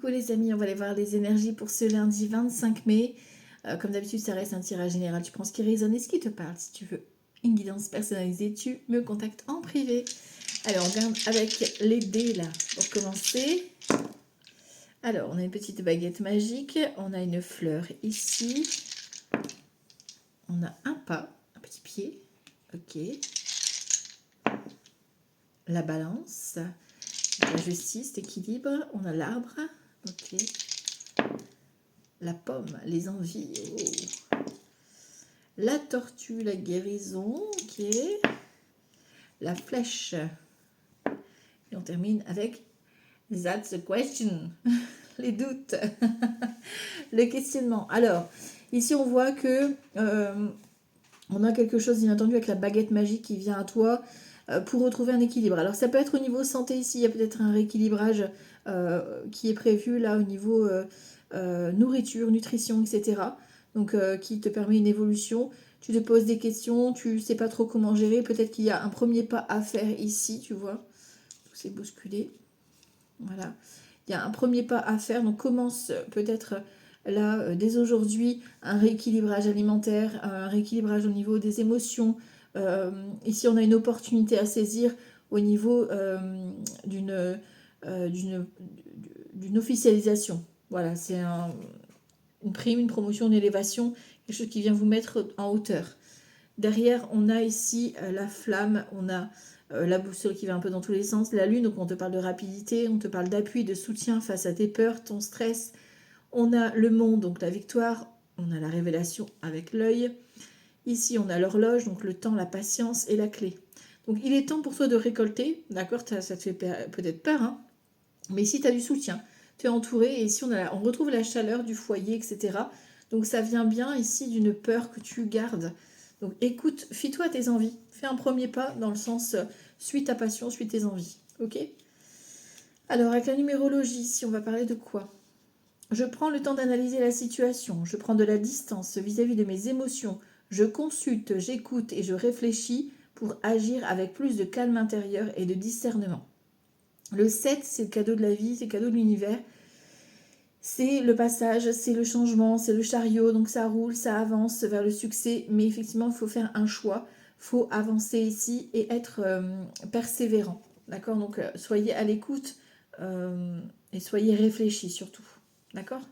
Coucou les amis, on va aller voir les énergies pour ce lundi 25 mai. Comme d'habitude, ça reste un tirage général. Tu prends ce qui résonne et ce qui te parle. Si tu veux une guidance personnalisée, tu me contactes en privé. Allez, on regarde avec les dés là pour commencer. Alors, on a une petite baguette magique. On a une fleur ici. On a un pas, un petit pied. Ok. La balance. La justice, l'équilibre. On a l'arbre. Ok. La pomme, les envies. Oh. La tortue, la guérison. Ok. La flèche. Et on termine avec That's the question. Les doutes. Le questionnement. Alors, ici on voit que on a quelque chose d'inattendu avec la baguette magique qui vient à toi pour retrouver un équilibre. Alors ça peut être au niveau santé ici, il y a peut-être un rééquilibrage qui est prévu là au niveau nourriture, nutrition, etc. Donc qui te permet une évolution. Tu te poses des questions, tu sais pas trop comment gérer. Peut-être qu'il y a un premier pas à faire ici, tu vois. Tout s'est bousculé. Voilà. Il y a un premier pas à faire. Donc commence peut-être là, dès aujourd'hui, un rééquilibrage alimentaire, un rééquilibrage au niveau des émotions. Ici, on a une opportunité à saisir au niveau d'une officialisation. Voilà, c'est une prime, une promotion, une élévation, quelque chose qui vient vous mettre en hauteur. Derrière, on a ici la flamme, on a la boussole qui va un peu dans tous les sens, la lune, donc on te parle de rapidité, on te parle d'appui, de soutien face à tes peurs, ton stress. On a le monde, donc la victoire, on a la révélation avec l'œil. Ici, on a l'horloge, donc le temps, la patience et la clé. Donc il est temps pour toi de récolter, d'accord, ça te fait peut-être peur, hein, mais ici tu as du soutien, tu es entouré, et ici on retrouve la chaleur du foyer, etc. Donc ça vient bien ici d'une peur que tu gardes. Donc écoute, fie-toi à tes envies, fais un premier pas dans le sens suis ta passion, suis tes envies, ok? Alors avec la numérologie, ici on va parler de quoi? Je prends le temps d'analyser la situation, je prends de la distance vis-à-vis de mes émotions, je consulte, j'écoute et je réfléchis pour agir avec plus de calme intérieur et de discernement. Le 7, c'est le cadeau de la vie, c'est le cadeau de l'univers. C'est le passage, c'est le changement, c'est le chariot, donc ça roule, ça avance vers le succès. Mais effectivement, il faut faire un choix, il faut avancer ici et être persévérant. D'accord? Donc soyez à l'écoute et soyez réfléchis surtout. D'accord?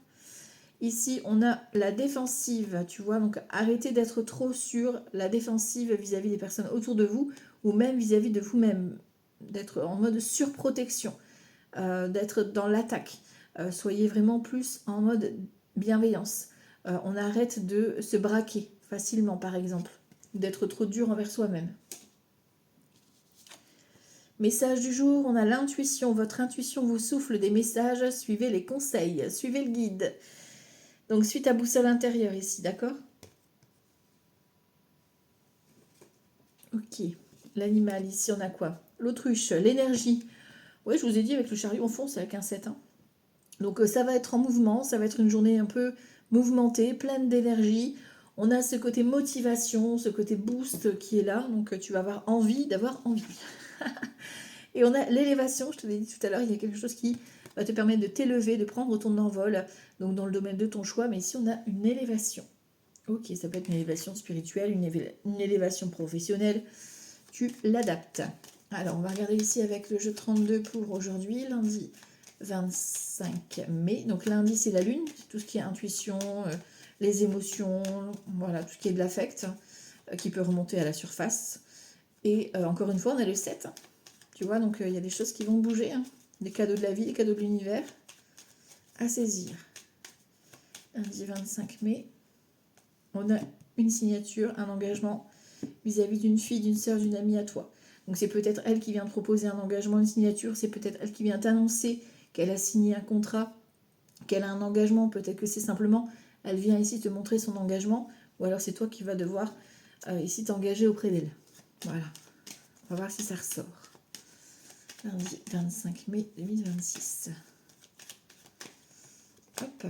Ici, on a la défensive, tu vois, donc arrêtez d'être trop sur la défensive vis-à-vis des personnes autour de vous ou même vis-à-vis de vous-même, d'être en mode surprotection, d'être dans l'attaque. Soyez vraiment plus en mode bienveillance. On arrête de se braquer facilement, par exemple, d'être trop dur envers soi-même. Message du jour, on a l'intuition. Votre intuition vous souffle des messages, suivez les conseils, suivez le guide. Donc, suite à boussole intérieure ici, d'accord? Ok. L'animal, ici, on a quoi? L'autruche, l'énergie. Oui, je vous ai dit, avec le chariot, on fonce avec un 7. Hein. Donc, ça va être en mouvement, ça va être une journée un peu mouvementée, pleine d'énergie. On a ce côté motivation, ce côté boost qui est là. Donc, tu vas avoir envie d'avoir envie. Et on a l'élévation, je te l'ai dit tout à l'heure, il y a quelque chose qui va te permettre de t'élever, de prendre ton envol, donc dans le domaine de ton choix. Mais ici, on a une élévation. Ok, ça peut être une élévation spirituelle, une élévation professionnelle. Tu l'adaptes. Alors, on va regarder ici avec le jeu 32 pour aujourd'hui, lundi 25 mai. Donc, lundi, c'est la lune, c'est tout ce qui est intuition, les émotions, voilà, tout ce qui est de l'affect, qui peut remonter à la surface. Et encore une fois, on a le 7. Tu vois, donc il y a des choses qui vont bouger. Hein. Des cadeaux de la vie, des cadeaux de l'univers à saisir. Lundi 25 mai. On a une signature, un engagement vis-à-vis d'une fille, d'une sœur, d'une amie à toi. Donc c'est peut-être elle qui vient te proposer un engagement, une signature, c'est peut-être elle qui vient t'annoncer qu'elle a signé un contrat, qu'elle a un engagement, peut-être que c'est simplement, elle vient ici te montrer son engagement, ou alors c'est toi qui vas devoir ici t'engager auprès d'elle. Voilà, on va voir si ça ressort. Lundi 25 mai 2026. Hop.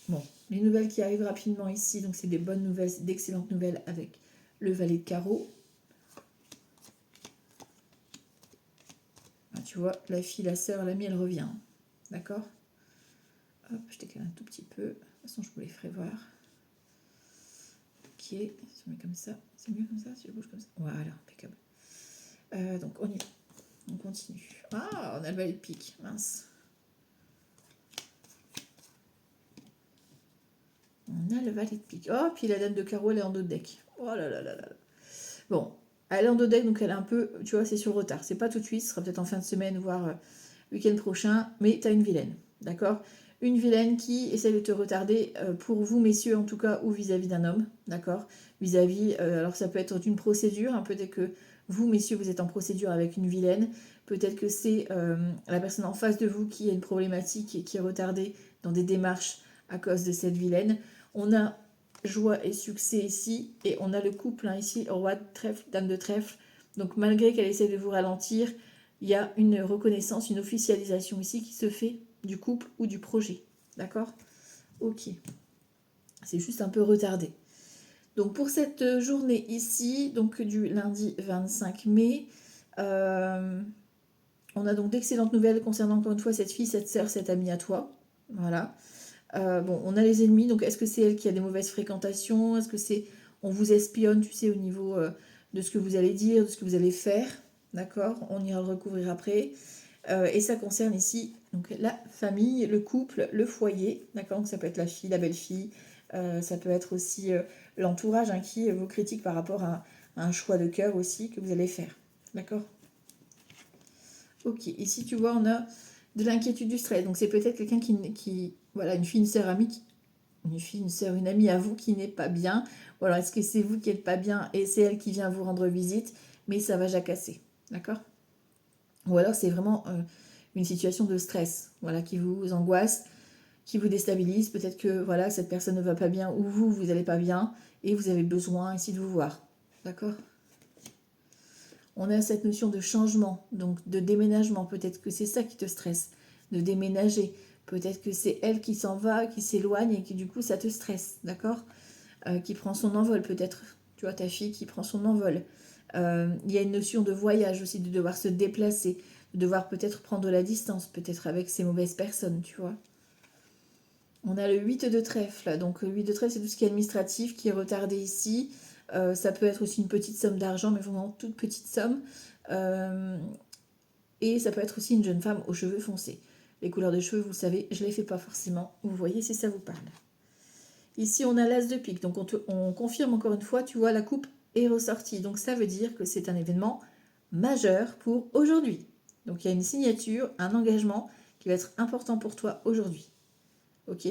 Bon, les nouvelles qui arrivent rapidement ici, donc c'est des bonnes nouvelles, d'excellentes nouvelles avec le valet de carreau. Ah, tu vois, la fille, la sœur, l'amie, elle revient. D'accord? Hop, je décale un tout petit peu. De toute façon, je vous les ferai voir. Ok, si on met comme ça, c'est mieux comme ça, si je bouge comme ça. Voilà, impeccable. Donc on y va. On continue. Ah, on a le valet de pique, mince. On a le valet de pique. Oh, puis la dame de carreau, elle est en dos de deck. Oh là là là là. Bon, elle est en dos de deck, donc elle est un peu, tu vois, c'est sur retard. C'est pas tout de suite, ce sera peut-être en fin de semaine, voire week-end prochain. Mais tu as une vilaine, d'accord? Une vilaine qui essaie de te retarder pour vous, messieurs, en tout cas, ou vis-à-vis d'un homme, d'accord? Vis-à-vis, alors ça peut être d'une procédure, hein, peut-être que vous, messieurs, vous êtes en procédure avec une vilaine. Peut-être que c'est la personne en face de vous qui a une problématique et qui est retardée dans des démarches à cause de cette vilaine. On a joie et succès ici, et on a le couple hein, ici, roi de trèfle, dame de trèfle. Donc malgré qu'elle essaie de vous ralentir, il y a une reconnaissance, une officialisation ici qui se fait du couple ou du projet. D'accord? Ok. C'est juste un peu retardé. Donc pour cette journée ici, donc du lundi 25 mai, on a donc d'excellentes nouvelles concernant encore une fois cette fille, cette sœur, cette amie à toi. Voilà. Bon, on a les ennemis, donc est-ce que c'est elle qui a des mauvaises fréquentations? Est-ce que c'est on vous espionne, tu sais, au niveau de ce que vous allez dire, de ce que vous allez faire? D'accord? On ira le recouvrir après. Et ça concerne ici donc, la famille, le couple, le foyer. D'accord? Donc ça peut être la fille, la belle-fille. Ça peut être aussi l'entourage hein, qui vous critique par rapport à un choix de cœur aussi que vous allez faire. D'accord? Ok, ici tu vois, on a de l'inquiétude, du stress. Donc c'est peut-être quelqu'un qui, voilà, une fille, une sœur, amie, une fille, une sœur, une amie à vous qui n'est pas bien. Ou alors est-ce que c'est vous qui n'êtes pas bien et c'est elle qui vient vous rendre visite, mais ça va jacasser. D'accord? Ou alors c'est vraiment une situation de stress, voilà, qui vous angoisse, qui vous déstabilise. Peut-être que voilà, cette personne ne va pas bien ou vous n'allez pas bien et vous avez besoin ici de vous voir. D'accord? On a cette notion de changement, donc de déménagement. Peut-être que c'est ça qui te stresse, de déménager. Peut-être que c'est elle qui s'en va, qui s'éloigne et qui du coup ça te stresse, d'accord? Qui prend son envol peut-être. Tu vois, ta fille qui prend son envol. Il y a une notion de voyage aussi, de devoir se déplacer, de devoir peut-être prendre de la distance, peut-être avec ces mauvaises personnes, tu vois. On a le 8 de trèfle. Donc le 8 de trèfle, c'est tout ce qui est administratif qui est retardé ici. Ça peut être aussi une petite somme d'argent, mais vraiment toute petite somme. Et ça peut être aussi une jeune femme aux cheveux foncés. Les couleurs de cheveux, vous le savez, je ne les fais pas forcément. Vous voyez si ça vous parle. Ici, on a l'as de pique. Donc on confirme encore une fois, tu vois, la coupe est ressortie. Donc ça veut dire que c'est un événement majeur pour aujourd'hui. Donc il y a une signature, un engagement qui va être important pour toi aujourd'hui. Ok?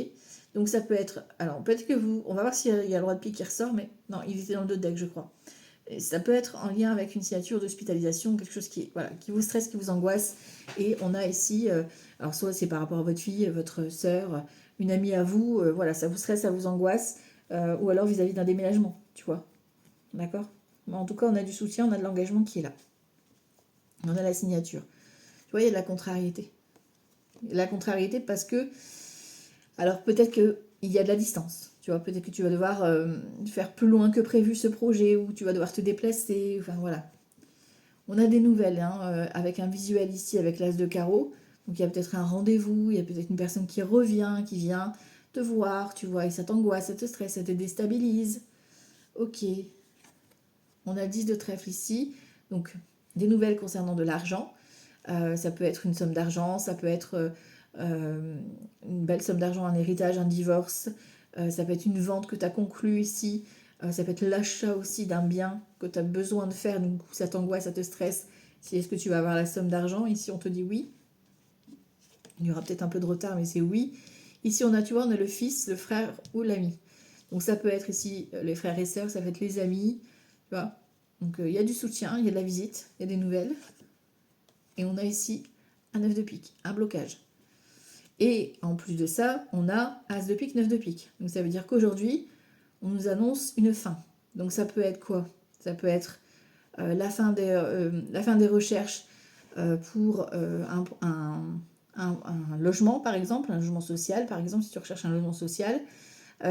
Donc ça peut être... Alors peut-être que vous... On va voir s'il y a le roi de pique qui ressort, mais non, il était dans le dos de deck, je crois. Et ça peut être en lien avec une signature d'hospitalisation, quelque chose qui, voilà, qui vous stresse, qui vous angoisse. Et on a ici... alors soit c'est par rapport à votre fille, votre sœur, une amie à vous, voilà, ça vous stresse, ça vous angoisse. Ou alors vis-à-vis d'un déménagement, tu vois. D'accord? Mais en tout cas, on a du soutien, on a de l'engagement qui est là. On a la signature. Tu vois, il y a de la contrariété. La contrariété parce que... Alors peut-être qu'il y a de la distance. Tu vois, peut-être que tu vas devoir faire plus loin que prévu ce projet, ou tu vas devoir te déplacer. Enfin voilà. On a des nouvelles hein, avec un visuel ici avec l'as de carreau. Donc il y a peut-être un rendez-vous, il y a peut-être une personne qui revient, qui vient te voir, tu vois, et ça t'angoisse, ça te stresse, ça te déstabilise. Ok. On a 10 de trèfle ici. Donc des nouvelles concernant de l'argent. Ça peut être une somme d'argent, ça peut être une belle somme d'argent, un héritage, un divorce. Ça peut être une vente que tu as conclue ici. Ça peut être l'achat aussi d'un bien que tu as besoin de faire. Donc ça t'angoisse, ça te stresse. Si est-ce que tu vas avoir la somme d'argent? Ici, on te dit oui. Il y aura peut-être un peu de retard, mais c'est oui. Ici, on a, tu vois, on a le fils, le frère ou l'ami. Donc ça peut être ici les frères et sœurs, ça peut être les amis. Tu vois. Donc il y a du soutien, il y a de la visite, il y a des nouvelles. Et on a ici un 9 de pique, un blocage. Et en plus de ça, on a As de pique, 9 de pique. Donc ça veut dire qu'aujourd'hui, on nous annonce une fin. Donc ça peut être quoi? Ça peut être la fin des recherches pour un logement, par exemple, un logement social, par exemple, si tu recherches un logement social.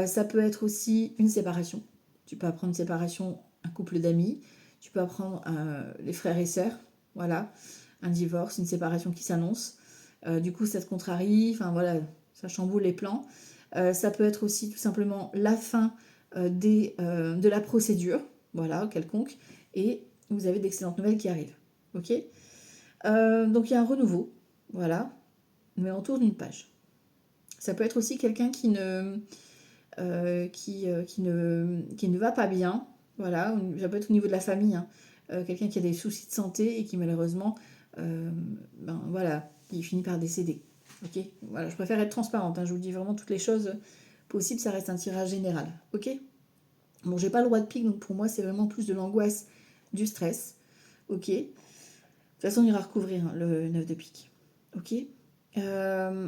Ça peut être aussi une séparation. Tu peux apprendre une séparation, un couple d'amis. Tu peux apprendre les frères et sœurs. Voilà, un divorce, une séparation qui s'annonce. Du coup, ça te contrarie. Enfin voilà, ça chamboule les plans. Ça peut être aussi tout simplement la fin de la procédure, voilà, quelconque, et vous avez d'excellentes nouvelles qui arrivent. Ok. Donc il y a un renouveau, voilà, mais on tourne une page. Ça peut être aussi quelqu'un qui ne va pas bien, voilà, ça peut être au niveau de la famille, hein. Quelqu'un qui a des soucis de santé et qui malheureusement, voilà, il finit par décéder. Ok, voilà, je préfère être transparente, hein, je vous dis vraiment toutes les choses possibles, ça reste un tirage général. Ok. Bon, j'ai pas le roi de pique, donc pour moi c'est vraiment plus de l'angoisse, du stress. Ok. De toute façon, on ira recouvrir, hein, le 9 de pique. Ok.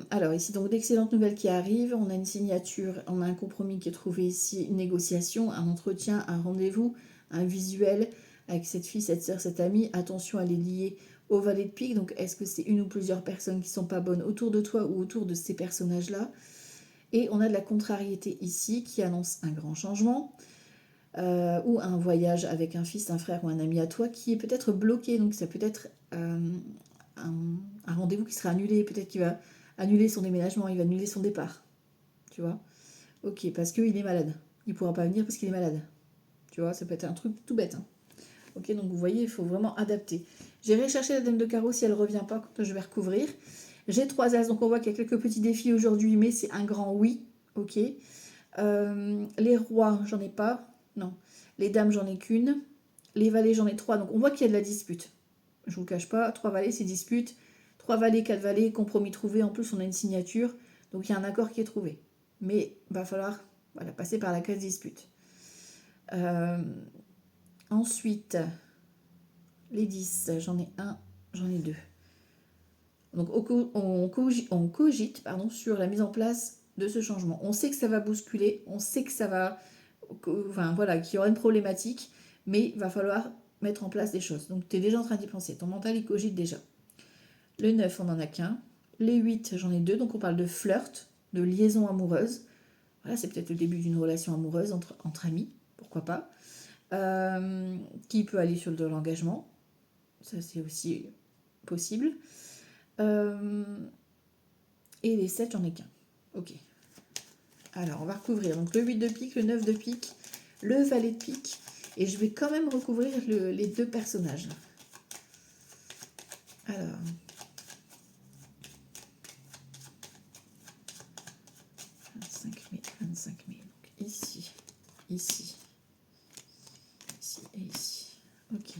Alors ici, donc d'excellentes nouvelles qui arrivent. On a une signature, on a un compromis qui est trouvé ici, une négociation, un entretien, un rendez-vous, un visuel avec cette fille, cette soeur, cette amie. Attention, elle est liée au valet de pique. Donc est-ce que c'est une ou plusieurs personnes qui sont pas bonnes autour de toi ou autour de ces personnages-là? Et on a de la contrariété ici qui annonce un grand changement. Ou un voyage avec un fils, un frère ou un ami à toi qui est peut-être bloqué. Donc ça peut être un rendez-vous qui sera annulé. Peut-être qu'il va annuler son déménagement, il va annuler son départ. Tu vois. Ok, parce qu'il est malade. Il ne pourra pas venir parce qu'il est malade. Tu vois, ça peut être un truc tout bête, hein. Ok, donc vous voyez, il faut vraiment adapter. J'irai chercher la dame de carreau si elle ne revient pas quand je vais recouvrir. J'ai 3 as, donc on voit qu'il y a quelques petits défis aujourd'hui, mais c'est un grand oui. Ok. Les rois, j'en ai pas. Non. Les dames, j'en ai qu'une. Les valets, j'en ai 3. Donc on voit qu'il y a de la dispute. Je vous le cache pas. 3 valets, c'est dispute. 3 valets, 4 valets, compromis trouvé. En plus, on a une signature. Donc il y a un accord qui est trouvé. Mais il va falloir passer par la case dispute. Ensuite, les 10, j'en ai 1, j'en ai 2. Donc on cogite sur la mise en place de ce changement. On sait que ça va bousculer, on sait que ça va, qu'il y aura une problématique, mais il va falloir mettre en place des choses. Donc tu es déjà en train d'y penser, ton mental il cogite déjà. Le 9, on n'en a qu'un. Les 8, j'en ai 2, donc on parle de flirt, de liaison amoureuse. Voilà, c'est peut-être le début d'une relation amoureuse entre amis, pourquoi pas. Qui peut aller sur de l'engagement, ça c'est aussi possible. Et les 7, j'en ai qu'un. Ok. Alors, on va recouvrir donc le 8 de pique, le 9 de pique, le valet de pique. Et je vais quand même recouvrir les 2 personnages. Là. Alors. « 25 mai. Donc ici, ici, ici et ici. Ok.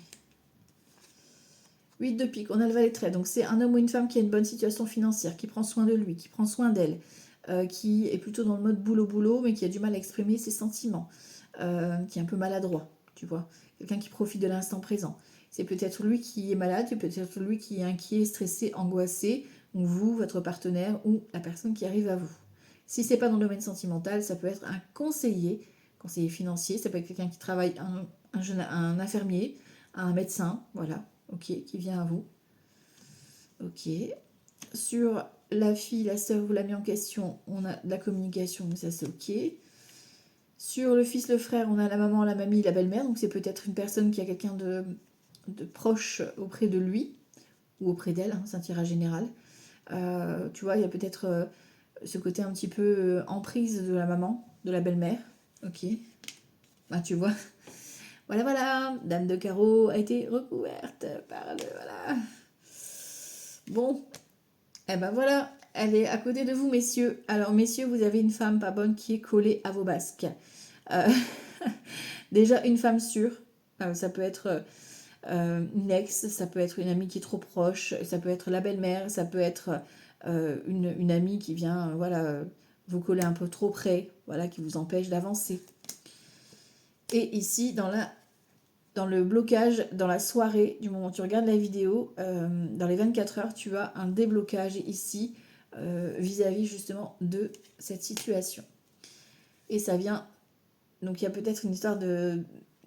8 de pique, on a le valet de trait. Donc c'est un homme ou une femme qui a une bonne situation financière, qui prend soin de lui, qui prend soin d'elle, qui est plutôt dans le mode boulot-boulot, mais qui a du mal à exprimer ses sentiments, qui est un peu maladroit, tu vois. Quelqu'un qui profite de l'instant présent. C'est peut-être lui qui est malade, c'est peut-être lui qui est inquiet, stressé, angoissé, ou vous, votre partenaire, ou la personne qui arrive à vous. Si c'est pas dans le domaine sentimental, ça peut être un conseiller financier, ça peut être quelqu'un qui travaille, un infirmier, un médecin, voilà. Ok, qui vient à vous. Ok. Sur la fille, la sœur ou l'ami en question, on a de la communication, mais ça c'est ok. Sur le fils, le frère, on a la maman, la mamie, la belle-mère. Donc c'est peut-être une personne qui a quelqu'un de proche auprès de lui ou auprès d'elle, hein, c'est un tirage général. Tu vois, il y a peut-être ce côté un petit peu emprise de la maman, de la belle-mère. Ok. Bah, tu vois. Voilà, Dame de carreau a été recouverte par le... Voilà. Bon, eh ben voilà, elle est à côté de vous, messieurs. Alors, messieurs, vous avez une femme pas bonne qui est collée à vos basques. Déjà, une femme sûre. Ça peut être une ex, ça peut être une amie qui est trop proche, ça peut être la belle-mère, ça peut être une amie qui vient vous coller un peu trop près, qui vous empêche d'avancer. Et ici, dans le blocage, dans la soirée, du moment où tu regardes la vidéo, dans les 24 heures, tu as un déblocage ici vis-à-vis justement de cette situation. Et ça vient, donc il y a peut-être une histoire de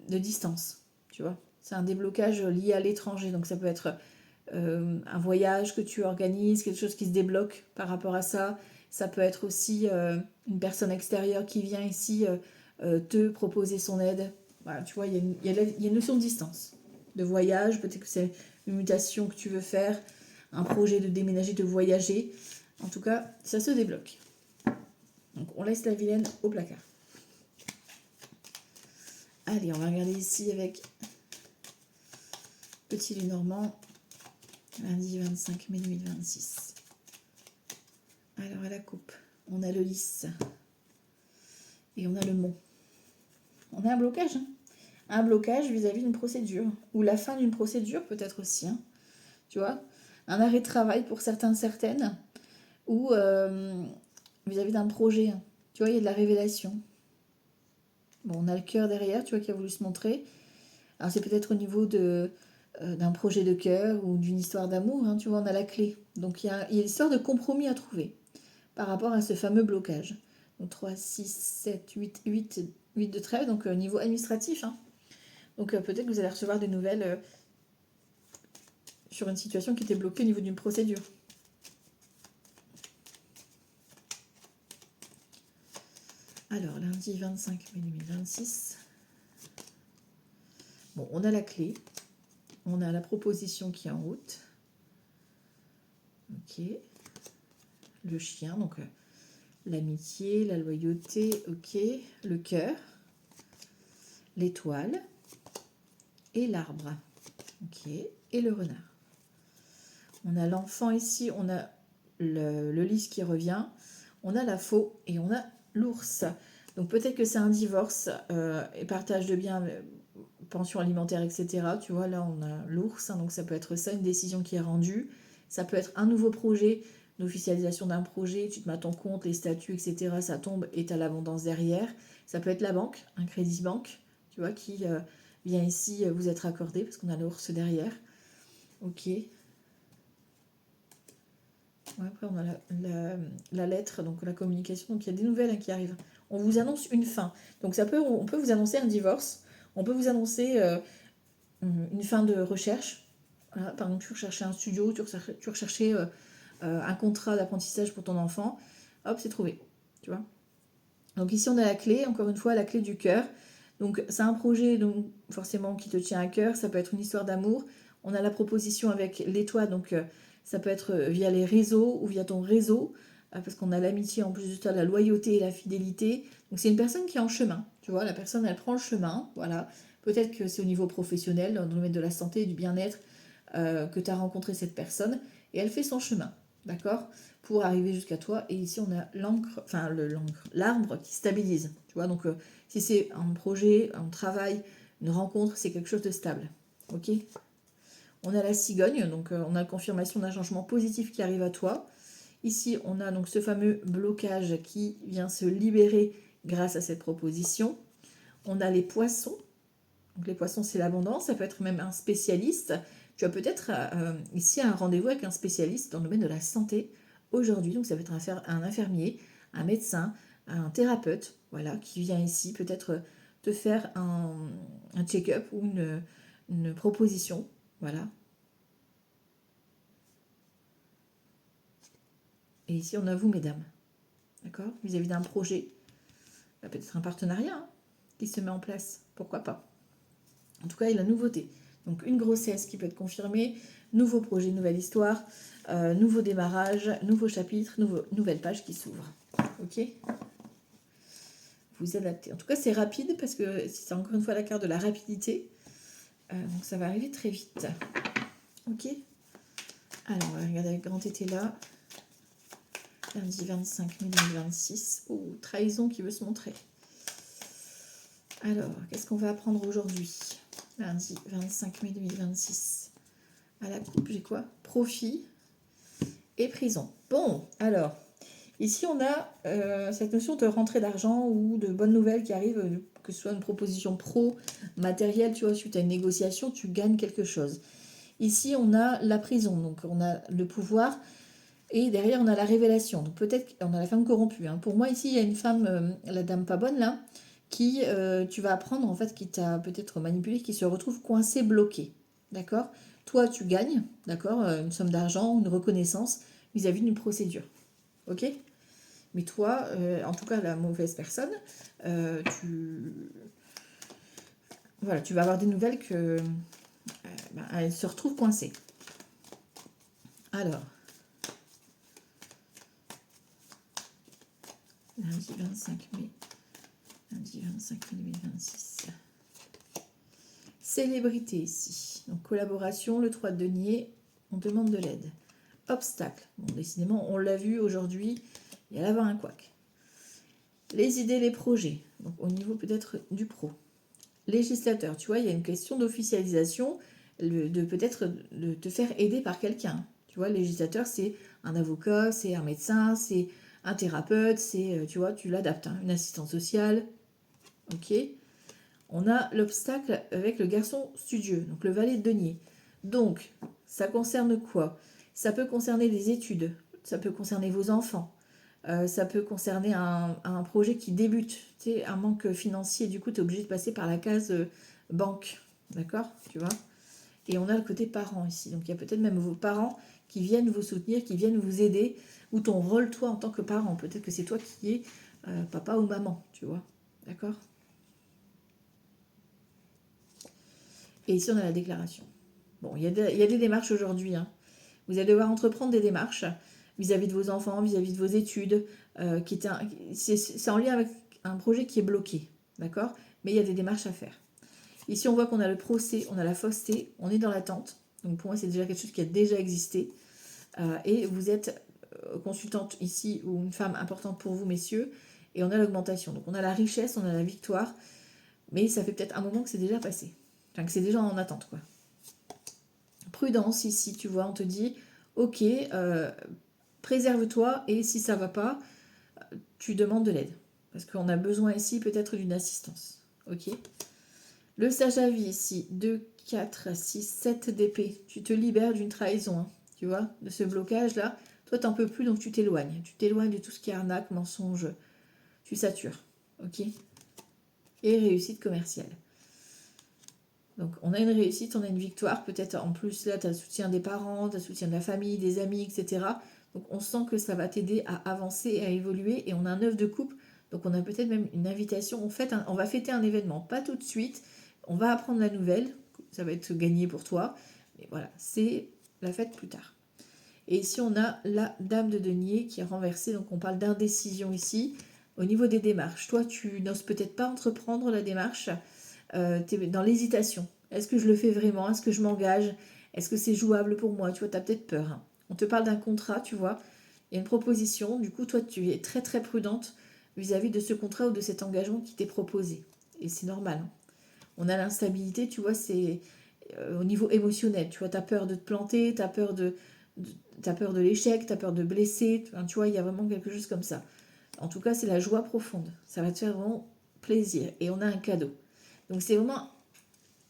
distance, tu vois. C'est un déblocage lié à l'étranger, donc ça peut être un voyage que tu organises, quelque chose qui se débloque par rapport à ça. Ça peut être aussi une personne extérieure qui vient ici te proposer son aide. Voilà, tu vois, il y a une notion de distance, de voyage, peut-être que c'est une mutation que tu veux faire, un projet de déménager, de voyager. En tout cas, ça se débloque. Donc, on laisse la vilaine au placard. Allez, on va regarder ici avec Petit Lenormand, lundi 25 mai 2026. Alors, à la coupe, on a le lys et on a le mont. On a un blocage, hein. Un blocage vis-à-vis d'une procédure, ou la fin d'une procédure peut-être aussi, hein. Tu vois, un arrêt de travail pour certains, certaines, ou vis-à-vis d'un projet, hein. Tu vois, il y a de la révélation. Bon, on a le cœur derrière, tu vois, qui a voulu se montrer. Alors, c'est peut-être au niveau d'un projet de cœur ou d'une histoire d'amour, hein, tu vois, on a la clé. Donc, il y a une histoire de compromis à trouver par rapport à ce fameux blocage. Donc, 3, 6, 7, 8 de trèfle, donc niveau administratif, hein. Donc, peut-être que vous allez recevoir des nouvelles sur une situation qui était bloquée au niveau d'une procédure. Alors, lundi 25 mai 2026. Bon, on a la clé. On a la proposition qui est en route. Ok. Le chien, donc l'amitié, la loyauté, ok. Le cœur. L'étoile. Et l'arbre. Ok. Et le renard. On a l'enfant ici. On a le lys qui revient. On a la faux et on a l'ours. Donc peut-être que c'est un divorce et partage de biens, pension alimentaire, etc. Tu vois, là on a l'ours, hein, donc ça peut être ça, une décision qui est rendue. Ça peut être un nouveau projet, l'officialisation d'un projet, tu te mets à ton compte, les statuts, etc. Ça tombe et tu as l'abondance derrière. Ça peut être la banque, un crédit banque, tu vois, qui vient ici vous être accordé parce qu'on a l'ours derrière. Ok. Ouais, après, on a la lettre, donc la communication. Donc, il y a des nouvelles qui arrivent. On vous annonce une fin. Donc, on peut vous annoncer un divorce. On peut vous annoncer une fin de recherche. Voilà, par exemple, tu recherchais un studio, tu recherchais un contrat d'apprentissage pour ton enfant. Hop, c'est trouvé. Tu vois. Donc, ici, on a la clé. Encore une fois, la clé du cœur. Donc, c'est un projet donc, forcément qui te tient à cœur. Ça peut être une histoire d'amour. On a la proposition avec l'étoile. Donc, ça peut être via les réseaux ou via ton réseau, parce qu'on a l'amitié en plus de ça, la loyauté et la fidélité. Donc c'est une personne qui est en chemin, tu vois, la personne elle prend le chemin, voilà. Peut-être que c'est au niveau professionnel, dans le domaine de la santé et du bien-être, que tu as rencontré cette personne, et elle fait son chemin, d'accord, pour arriver jusqu'à toi. Et ici on a l'arbre qui stabilise, tu vois, donc si c'est un projet, un travail, une rencontre, c'est quelque chose de stable, ok. On a la cigogne, donc on a la confirmation d'un changement positif qui arrive à toi. Ici, on a donc ce fameux blocage qui vient se libérer grâce à cette proposition. On a les poissons. Donc les poissons, c'est l'abondance. Ça peut être même un spécialiste. Tu as peut-être ici un rendez-vous avec un spécialiste dans le domaine de la santé aujourd'hui. Donc ça peut être un infirmier, un médecin, un thérapeute, voilà, qui vient ici peut-être te faire un check-up ou une proposition, voilà. Et ici, on a vous, mesdames. D'accord, vis-à-vis d'un projet. Peut-être un partenariat hein, qui se met en place. Pourquoi pas. En tout cas, il y a la nouveauté. Donc, une grossesse qui peut être confirmée. Nouveau projet, nouvelle histoire. Nouveau démarrage, nouveau chapitre, nouvelle page qui s'ouvre. Ok. Vous adaptez. En tout cas, c'est rapide parce que c'est encore une fois la carte de la rapidité. Donc, ça va arriver très vite. Ok. Alors, on va regarder avec grand été là. Lundi 25 mai 2026. Oh, trahison qui veut se montrer. Alors, qu'est-ce qu'on va apprendre aujourd'hui? Lundi 25 mai 2026. À la coupe, j'ai quoi? Profit et prison. Bon, alors, ici on a cette notion de rentrée d'argent ou de bonnes nouvelles qui arrivent, que ce soit une proposition pro, matérielle, tu vois, suite à une négociation, tu gagnes quelque chose. Ici, on a la prison, donc on a le pouvoir, et derrière, on a la révélation. Donc peut-être qu'on a la femme corrompue. Hein. Pour moi, ici, il y a une femme, la dame pas bonne, là, qui, tu vas apprendre, en fait, qui t'a peut-être manipulé, qui se retrouve coincée, bloquée. D'accord? Toi, tu gagnes, d'accord? Une somme d'argent, une reconnaissance vis-à-vis d'une procédure. Ok? Mais toi, en tout cas, la mauvaise personne, voilà, tu vas avoir des nouvelles que elle se retrouve coincée. Alors, Lundi 25 mai. Lundi 25 mai 2026. Célébrité ici. Donc collaboration, le 3 de denier, on demande de l'aide. Obstacle. Bon, décidément, on l'a vu aujourd'hui, il y a là-bas un couac. Les idées, les projets. Donc au niveau peut-être du pro. Législateur, tu vois, il y a une question d'officialisation, de peut-être de te faire aider par quelqu'un. Tu vois, le législateur, c'est un avocat, c'est un médecin, c'est un thérapeute, c'est, tu vois, tu l'adaptes, hein, une assistante sociale. Ok. On a l'obstacle avec le garçon studieux, donc le valet de denier. Donc, ça concerne quoi? Ça peut concerner des études, ça peut concerner vos enfants, ça peut concerner un projet qui débute, tu sais, un manque financier, du coup, tu es obligé de passer par la case banque, d'accord? Tu vois? Et on a le côté parent ici, donc il y a peut-être même vos parents qui viennent vous soutenir, qui viennent vous aider, ou ton rôle, toi, en tant que parent. Peut-être que c'est toi qui es papa ou maman, tu vois? D'accord? Et ici, on a la déclaration. Bon, il y a des démarches aujourd'hui, hein. Vous allez devoir entreprendre des démarches vis-à-vis de vos enfants, vis-à-vis de vos études. C'est en lien avec un projet qui est bloqué, d'accord? Mais il y a des démarches à faire. Ici, on voit qu'on a le procès, on a la fausseté, on est dans l'attente. Donc pour moi, c'est déjà quelque chose qui a déjà existé. Et vous êtes consultante ici ou une femme importante pour vous, messieurs. Et on a l'augmentation. Donc on a la richesse, on a la victoire. Mais ça fait peut-être un moment que c'est déjà passé. Enfin, que c'est déjà en attente, quoi. Prudence ici, tu vois, on te dit, ok, préserve-toi et si ça va pas, tu demandes de l'aide. Parce qu'on a besoin ici peut-être d'une assistance. Ok. Le sage à vie ici, 2, 4, 6, 7 d'épée. Tu te libères d'une trahison, hein, tu vois, de ce blocage-là. Toi, t'en peux plus, donc tu t'éloignes. Tu t'éloignes de tout ce qui est arnaque, mensonge. Tu satures. Ok. Et réussite commerciale. Donc on a une réussite, on a une victoire, peut-être en plus là tu as le soutien des parents, tu as le soutien de la famille, des amis, etc. Donc on sent que ça va t'aider à avancer, à évoluer et on a un œuf de coupe, donc on a peut-être même une invitation, on va fêter un événement, pas tout de suite, on va apprendre la nouvelle, ça va être gagné pour toi, mais voilà, c'est la fête plus tard. Et ici on a la dame de denier qui est renversée, donc on parle d'indécision ici, au niveau des démarches. Toi tu n'oses peut-être pas entreprendre la démarche, tu es dans l'hésitation. Est-ce que je le fais vraiment? Est-ce que je m'engage? Est-ce que c'est jouable pour moi? Tu vois, tu as peut-être peur, hein. On te parle d'un contrat, tu vois. Il y a une proposition. Du coup, toi, tu es très très prudente vis-à-vis de ce contrat ou de cet engagement qui t'est proposé. Et c'est normal, hein. On a l'instabilité, tu vois, c'est au niveau émotionnel. Tu vois, tu as peur de te planter, tu as peur t'as peur de l'échec, tu as peur de blesser. Enfin, tu vois, il y a vraiment quelque chose comme ça. En tout cas, c'est la joie profonde. Ça va te faire vraiment plaisir. Et on a un cadeau. Donc c'est vraiment,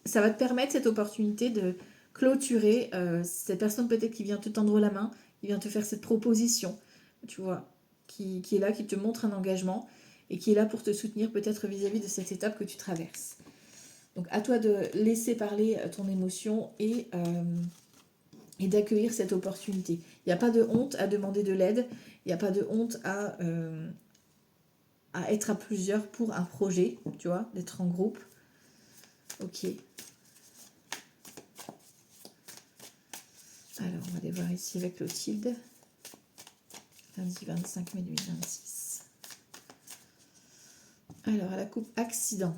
ça va te permettre cette opportunité de clôturer cette personne peut-être qui vient te tendre la main, qui vient te faire cette proposition, tu vois, qui est là, qui te montre un engagement et qui est là pour te soutenir peut-être vis-à-vis de cette étape que tu traverses. Donc à toi de laisser parler ton émotion et d'accueillir cette opportunité. Il n'y a pas de honte à demander de l'aide, il n'y a pas de honte à être à plusieurs pour un projet, tu vois, d'être en groupe. Ok. Alors, on va aller voir ici avec Clotilde. Lundi 25 mai 2026. Alors, à la coupe accident.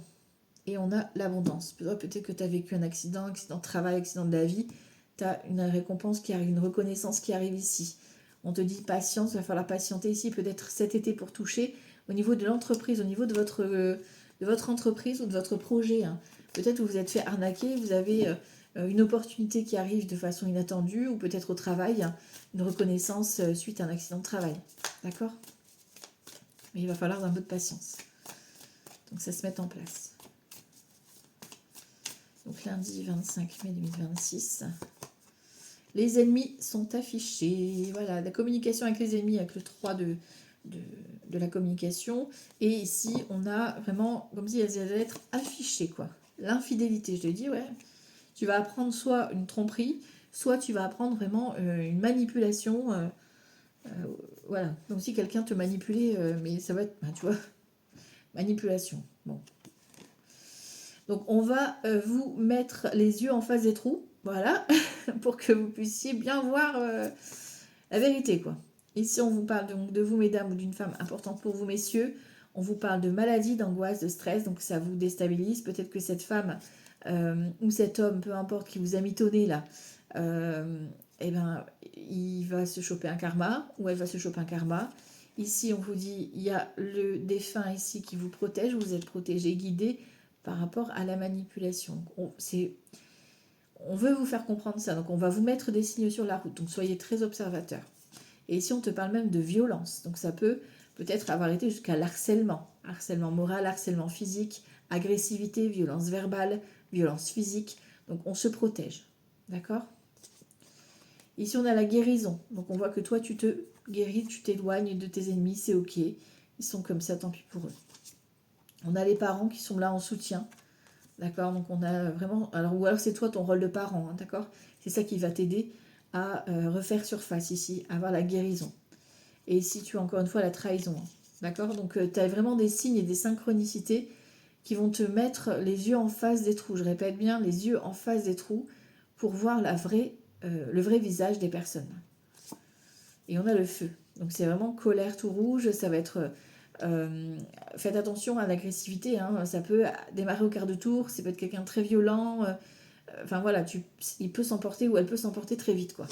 Et on a l'abondance. Peut-être que tu as vécu un accident de travail, accident de la vie. Tu as une récompense qui arrive, une reconnaissance qui arrive ici. On te dit patience, il va falloir patienter ici, peut-être cet été pour toucher. Au niveau de l'entreprise, au niveau de votre entreprise ou de votre projet, hein. Peut-être que vous vous êtes fait arnaquer, vous avez une opportunité qui arrive de façon inattendue, ou peut-être au travail, hein, une reconnaissance suite à un accident de travail. D'accord? Mais il va falloir un peu de patience. Donc ça se met en place. Donc lundi 25 mai 2026. Les ennemis sont affichés. Voilà, la communication avec les ennemis, avec le 3 de la communication. Et ici, on a vraiment, comme si elles allaient être affichées, quoi. L'infidélité, je te dis, ouais. Tu vas apprendre soit une tromperie, soit tu vas apprendre vraiment une manipulation. Voilà, donc si quelqu'un te manipulait, mais ça va être, ben, tu vois, manipulation. Bon. Donc on va vous mettre les yeux en face des trous, voilà, pour que vous puissiez bien voir la vérité, quoi. Ici, on vous parle donc de vous, mesdames, ou d'une femme importante pour vous, messieurs. On vous parle de maladie, d'angoisse, de stress, donc ça vous déstabilise. Peut-être que cette femme ou cet homme, peu importe, qui vous a mitonné là, eh ben, il va se choper un karma, ou elle va se choper un karma. Ici, on vous dit, il y a le défunt ici qui vous protège, vous êtes protégé, guidé par rapport à la manipulation. On veut vous faire comprendre ça, donc on va vous mettre des signes sur la route, donc soyez très observateurs. Et ici, on te parle même de violence, donc ça peut peut-être avoir été jusqu'à l'harcèlement, harcèlement moral, harcèlement physique, agressivité, violence verbale, violence physique, donc on se protège, d'accord? Ici, on a la guérison, donc on voit que toi, tu te guéris, tu t'éloignes de tes ennemis, c'est ok, ils sont comme ça, tant pis pour eux. On a les parents qui sont là en soutien, d'accord? Donc on a vraiment, ou alors c'est toi ton rôle de parent, hein, d'accord? C'est ça qui va t'aider à refaire surface ici, à avoir la guérison. Et ici, tu as encore une fois la trahison, hein, d'accord? Donc tu as vraiment des signes et des synchronicités qui vont te mettre les yeux en face des trous. Je répète bien, les yeux en face des trous pour voir le vrai visage des personnes. Et on a le feu. Donc c'est vraiment colère tout rouge, ça va être... faites attention à l'agressivité, hein, ça peut démarrer au quart de tour, ça peut être quelqu'un de très violent, enfin voilà, il peut s'emporter ou elle peut s'emporter très vite, quoi.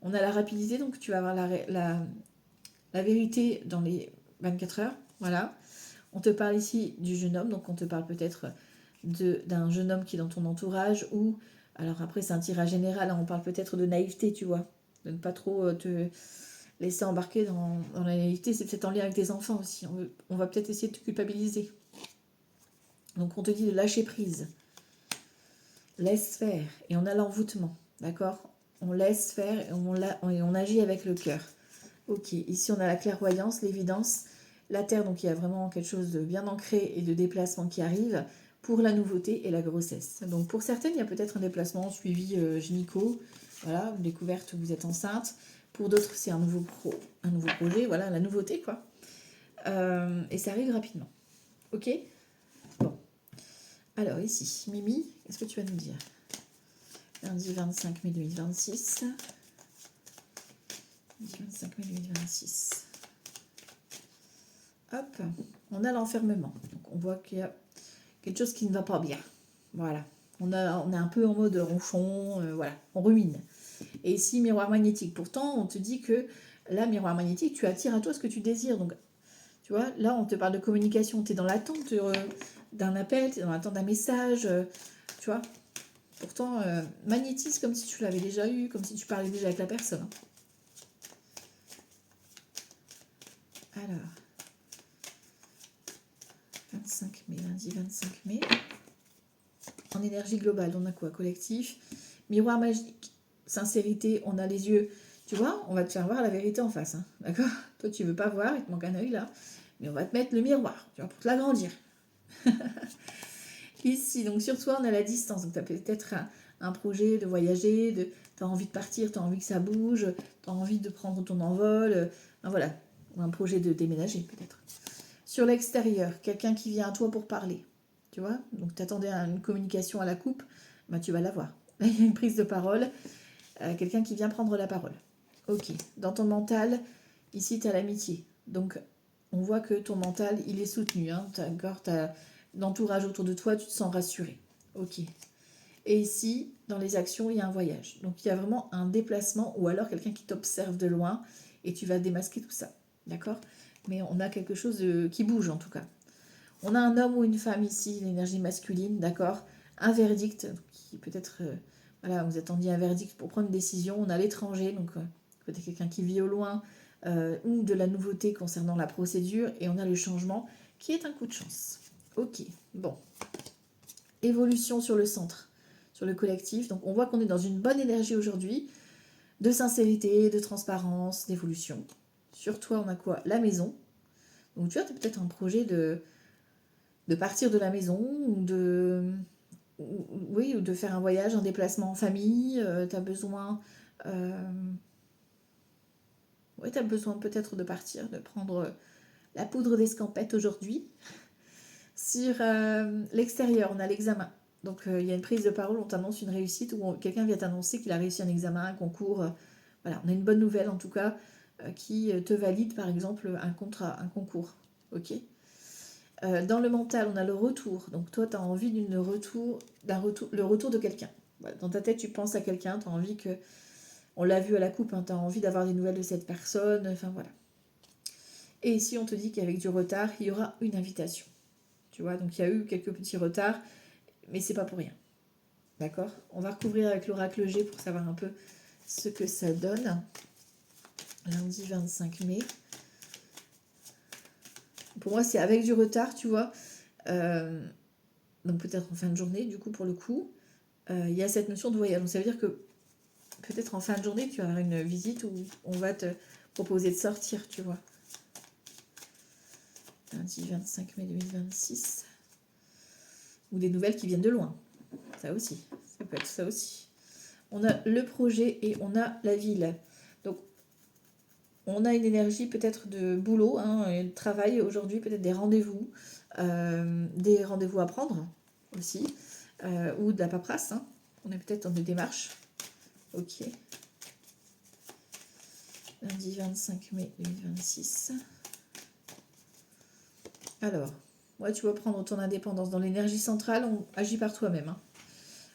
On a la rapidité, donc tu vas avoir la vérité dans les 24 heures, voilà. On te parle ici du jeune homme, donc on te parle peut-être d'un jeune homme qui est dans ton entourage, ou, alors après c'est un tirage général, hein, on parle peut-être de naïveté, tu vois, de ne pas trop te laisser embarquer dans la naïveté, c'est peut-être en lien avec tes enfants aussi, on va peut-être essayer de te culpabiliser. Donc on te dit de lâcher prise, laisse faire, et on a l'envoûtement, d'accord? On laisse faire et on agit avec le cœur. Ok, ici on a la clairvoyance, l'évidence, la terre, donc il y a vraiment quelque chose de bien ancré et de déplacement qui arrive pour la nouveauté et la grossesse. Donc pour certaines, il y a peut-être un déplacement suivi gynéco, voilà, une découverte où vous êtes enceinte. Pour d'autres, c'est un nouveau projet, voilà, la nouveauté, quoi. Et ça arrive rapidement. Ok? Bon. Alors ici, Mimi, qu'est-ce que tu vas nous dire? Lundi 25 mai 2026. 25 mai 2026. Hop, on a l'enfermement. Donc on voit qu'il y a quelque chose qui ne va pas bien. Voilà. On est un peu en mode ronchon, voilà, on rumine. Et ici, miroir magnétique. Pourtant, on te dit que là, miroir magnétique, tu attires à toi ce que tu désires. Donc, tu vois, là, on te parle de communication. Tu es dans l'attente d'un appel, tu es dans l'attente d'un message, tu vois. Pourtant, magnétise comme si tu l'avais déjà eu, comme si tu parlais déjà avec la personne. Alors, 25 mai, lundi 25 mai. En énergie globale, on a quoi? Collectif. Miroir magique, sincérité, on a les yeux. Tu vois, on va te faire voir la vérité en face, hein, d'accord? Toi, tu veux pas voir, il te manque un œil là. Mais on va te mettre le miroir, tu vois, pour te l'agrandir. Ici, donc sur toi, on a la distance. Donc, tu as peut-être un projet de voyager, tu as envie de partir, tu as envie que ça bouge, tu as envie de prendre ton envol. Voilà, ou un projet de déménager peut-être. Sur l'extérieur, quelqu'un qui vient à toi pour parler. Tu vois, donc tu attendais une communication à la coupe, bah, tu vas l'avoir. Là, il y a une prise de parole, quelqu'un qui vient prendre la parole. Ok, dans ton mental, ici, tu as l'amitié. Donc, on voit que ton mental, il est soutenu. Hein. Tu as l'entourage autour de toi, tu te sens rassuré. Ok. Et ici, dans les actions, il y a un voyage. Donc, il y a vraiment un déplacement ou alors quelqu'un qui t'observe de loin et tu vas démasquer tout ça. D'accord? Mais on a quelque chose qui bouge en tout cas. On a un homme ou une femme ici, l'énergie masculine, d'accord? Un verdict, qui peut-être, voilà, vous attendiez un verdict pour prendre une décision. On a l'étranger, donc peut-être quelqu'un qui vit au loin, ou de la nouveauté concernant la procédure. Et on a le changement, qui est un coup de chance. Ok, bon. Évolution sur le centre, sur le collectif. Donc on voit qu'on est dans une bonne énergie aujourd'hui, de sincérité, de transparence, d'évolution. Sur toi, on a quoi? La maison. Donc tu vois, tu as peut-être un projet de partir de la maison ou ou de faire un voyage, un déplacement en famille. Tu as besoin, t'as besoin peut-être de partir, de prendre la poudre d'escampette aujourd'hui. Sur l'extérieur, on a l'examen. Donc il y a une prise de parole, on t'annonce une réussite ou quelqu'un vient t'annoncer qu'il a réussi un examen, un concours. Voilà, on a une bonne nouvelle en tout cas. qui te valide par exemple un contrat, un concours. Ok. Dans le mental, on a le retour. Donc toi, tu as envie le retour de quelqu'un. Voilà, dans ta tête, tu penses à quelqu'un, tu as envie que... On l'a vu à la coupe, hein, tu as envie d'avoir des nouvelles de cette personne, enfin voilà. Et ici, on te dit qu'avec du retard, il y aura une invitation. Tu vois, donc il y a eu quelques petits retards, mais c'est pas pour rien. D'accord? On va recouvrir avec l'oracle G pour savoir un peu ce que ça donne. Lundi 25 mai. Pour moi, c'est avec du retard, tu vois. Donc peut-être en fin de journée, du coup, pour le coup. Il y a cette notion de voyage. Donc ça veut dire que peut-être en fin de journée, tu auras une visite où on va te proposer de sortir, tu vois. Lundi 25 mai 2026. Ou des nouvelles qui viennent de loin. Ça aussi. Ça peut être ça aussi. On a le projet et on a la ville. Donc, on a une énergie peut-être de boulot, hein, et de travail aujourd'hui, peut-être des rendez-vous à prendre aussi, ou de la paperasse. Hein. On est peut-être dans des démarches. Ok. Lundi 25 mai 2026. Alors, ouais, tu vas prendre ton indépendance. Dans l'énergie centrale, on agit par toi-même. Hein.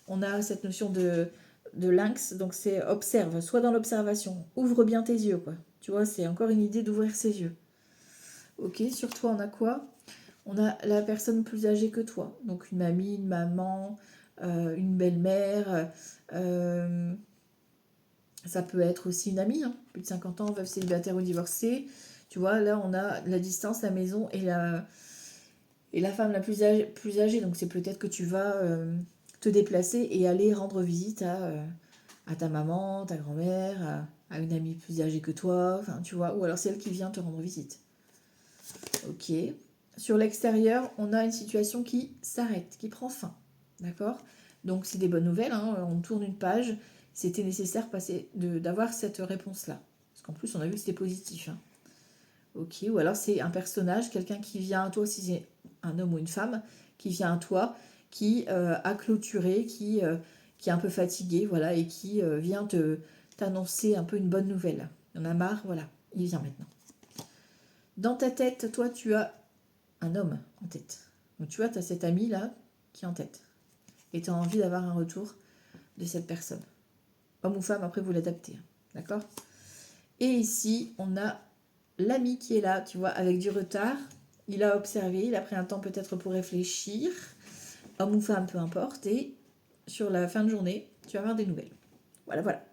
On a cette notion de lynx, donc c'est observe, soit dans l'observation, ouvre bien tes yeux, quoi. Tu vois, c'est encore une idée d'ouvrir ses yeux. Ok, sur toi, on a quoi? On a la personne plus âgée que toi, donc une mamie, une maman, une belle-mère, ça peut être aussi une amie, hein, plus de 50 ans, veuve, célibataire ou divorcée. Tu vois, là, on a la distance, la maison et la femme la plus âgée. Donc, c'est peut-être que tu vas te déplacer et aller rendre visite à ta maman, ta grand-mère, à une amie plus âgée que toi, enfin, tu vois, ou alors c'est elle qui vient te rendre visite. Ok. Sur l'extérieur, on a une situation qui s'arrête, qui prend fin. D'accord? Donc, c'est des bonnes nouvelles, hein, on tourne une page. C'était nécessaire d'avoir cette réponse-là. Parce qu'en plus, on a vu que c'était positif. Hein. Ok, ou alors c'est un personnage, quelqu'un qui vient à toi, si c'est un homme ou une femme, qui vient à toi, qui a clôturé, qui est un peu fatigué, voilà, et qui vient t'annoncer un peu une bonne nouvelle. Il en a marre, voilà, il vient maintenant. Dans ta tête, toi, tu as un homme en tête. Donc tu vois, tu as cet ami-là qui est en tête. Et tu as envie d'avoir un retour de cette personne. Homme ou femme, après vous l'adaptez. Hein, d'accord? Et ici, on a l'ami qui est là, tu vois, avec du retard. Il a observé, il a pris un temps peut-être pour réfléchir. Homme ou femme, peu importe. Et sur la fin de journée, tu vas avoir des nouvelles. Voilà, voilà.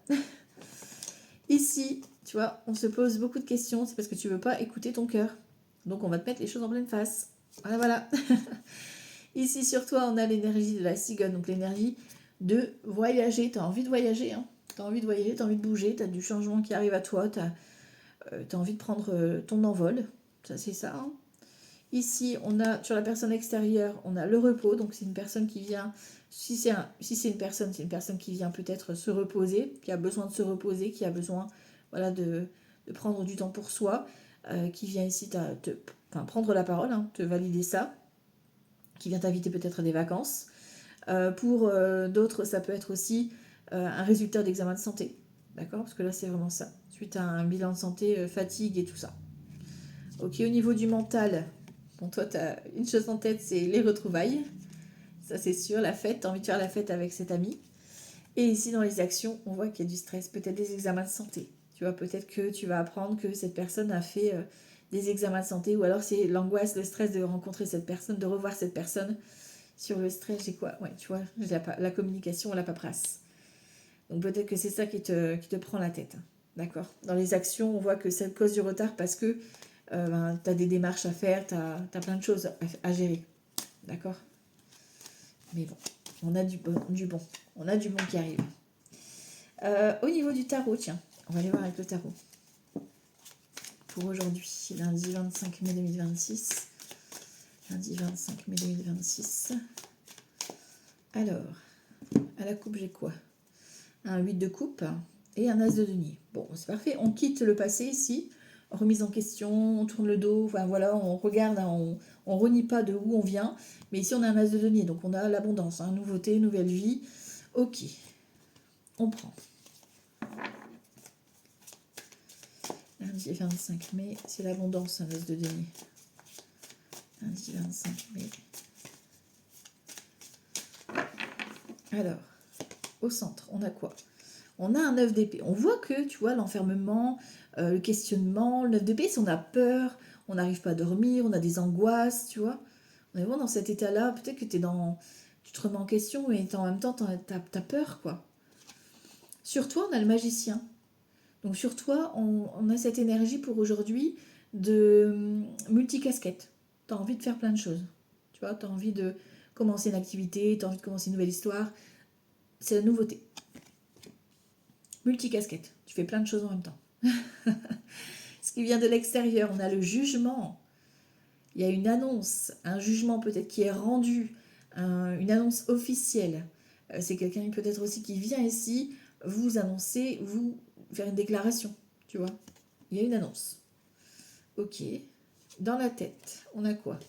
Ici, tu vois, on se pose beaucoup de questions. C'est parce que tu ne veux pas écouter ton cœur. Donc, on va te mettre les choses en pleine face. Voilà, voilà. Ici, sur toi, on a l'énergie de la cigogne. Donc, l'énergie de voyager. Tu as envie de voyager. Hein. Tu as envie de voyager, tu as envie de bouger. Tu as du changement qui arrive à toi. Tu as envie de prendre ton envol. Ça, c'est ça. Hein. Ici, on a sur la personne extérieure, on a le repos. Donc, c'est une personne qui vient, si c'est une personne, c'est une personne qui vient peut-être se reposer, qui a besoin de se reposer, qui a besoin voilà, de prendre du temps pour soi, qui vient ici prendre la parole, hein, te valider ça, qui vient t'inviter peut-être à des vacances. Pour d'autres, ça peut être aussi un résultat d'examen de santé. D'accord? Parce que là, c'est vraiment ça. Suite à un bilan de santé, fatigue et tout ça. Ok, au niveau du mental, bon, toi, tu as une chose en tête, c'est les retrouvailles. Ça, c'est sûr, la fête, tu as envie de faire la fête avec cet ami. Et ici, dans les actions, on voit qu'il y a du stress, peut-être des examens de santé. Tu vois, peut-être que tu vas apprendre que cette personne a fait des examens de santé, ou alors c'est l'angoisse, le stress de rencontrer cette personne, de revoir cette personne. Sur le stress, j'ai quoi? Ouais, tu vois, j'ai la communication, la paperasse. Donc peut-être que c'est ça qui te prend la tête. D'accord? Dans les actions, on voit que ça cause du retard parce que tu as des démarches à faire, tu as plein de choses à gérer. D'accord? Mais bon, on a du bon. On a du bon qui arrive. Au niveau du tarot, tiens, on va aller voir avec le tarot. Pour aujourd'hui, lundi 25 mai 2026. Lundi 25 mai 2026. Alors, à la coupe, j'ai quoi? Un 8 de coupe et un as de denier. Bon, c'est parfait. On quitte le passé ici. Remise en question, on tourne le dos. Enfin voilà, on regarde, hein, on renie pas de où on vient. Mais ici, on a un as de denier. Donc, on a l'abondance, hein, nouveauté, nouvelle vie. Ok, on prend. Lundi 25 mai, c'est l'abondance, un as de denier. Lundi 25 mai. Alors, au centre, on a quoi? On a un 9 d'épée. On voit que, tu vois, l'enfermement, le questionnement, le 9 d'épée, c'est on a peur, on n'arrive pas à dormir, on a des angoisses, tu vois. On est vraiment dans cet état-là. Peut-être que tu te remets en question et en même temps, t'as peur, quoi. Sur toi, on a le magicien. Donc sur toi, on a cette énergie pour aujourd'hui de multicasquette. Tu as envie de faire plein de choses. Tu vois, tu as envie de commencer une activité, tu as envie de commencer une nouvelle histoire. C'est la nouveauté. Multicasquette. Tu fais plein de choses en même temps. Ce qui vient de l'extérieur, on a le jugement. Il y a une annonce, un jugement peut-être qui est rendu, une annonce officielle. C'est quelqu'un peut-être aussi qui vient ici vous annoncer, vous faire une déclaration, tu vois. Il y a une annonce. Ok. Dans la tête, on a quoi?